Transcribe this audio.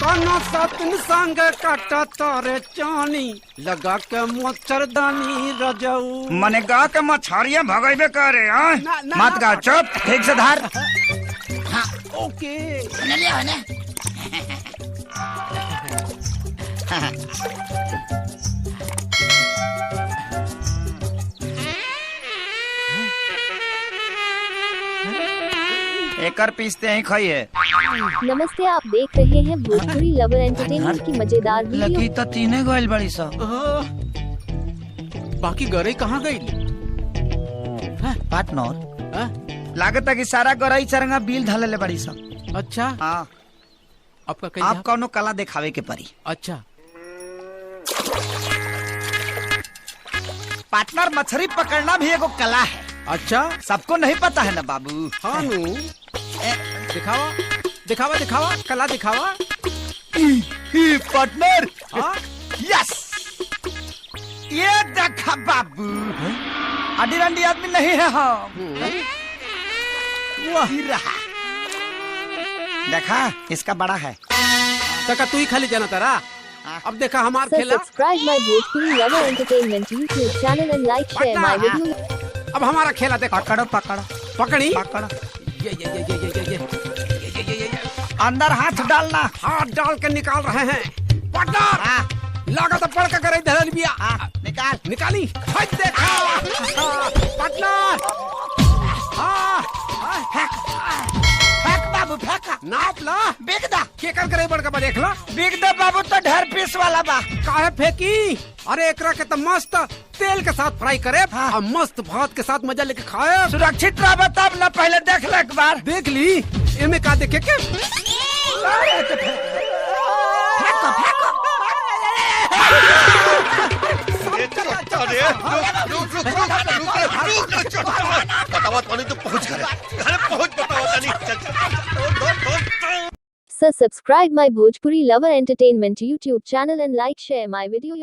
काना सतन संग काटा तारे चानी लगा के मच्छरदानी रजऊ मने गा के मछरिया भगाइबे करे हां मत गा चुप ठीक से धार। हाँ ओके सुन लिया है ना। एकर पीसते ही खाइए। नमस्ते, आप देख रहे हैं भोजपुरी लवर एंटरटेनमेंट की मजेदार वीडियो। लकी तो तीने गोइल बड़ी सा। बाकी गरे कहाँ गई? पार्टनर लागत है कि सारा गरई चरंगा बिल धले ले बड़ी सा। अच्छा हाँ आपका कहीं आप कौनो कला दिखावे के परी। अच्छा पार्टनर मछली पकड़ना भी एगो कला है। अच्छा सबको नहीं पता है ना बाबू। हाँ नु दिखावा दिखावा दिखावा कला दिखावा। पार्टनर हाँ यस ये देखा बाबू अडी रंडी आदमी नहीं है हम। रहा देखा इसका बड़ा है। तका तू ही खाली जाना तारा। अब देखा हमार Sir, खेला। subscribe my Bhojpuri lover entertainment YouTube channel and like share my video। अब हमारा खेला देखो। पकड़ो पकड़ो पकड़ी पकड़ो ये अंदर हाथ डालना। हाथ डाल के निकाल रहे हैं। पार्टनर लगा तो पड़ के करे धरल बिया। निकाल निकाली हट देखा पार्टनर। हाँ फेंक बाबू फेंक नाप ला बिग दा के कर करे बड़का बा देख ला। बिग दा बाबू तो ढेर पीस वाला बा। काहे फेंकी? अरे एकरा के तो मस्त तेल के साथ फ्राई करे और मस्त भात के साथ मजा लेके खाए। सुरक्षित रह तब ना पहले देख ले एक बार। देख ली इनमें का देखे के Sir, subscribe my Bhojpuri Lover Entertainment YouTube channel and like share my video।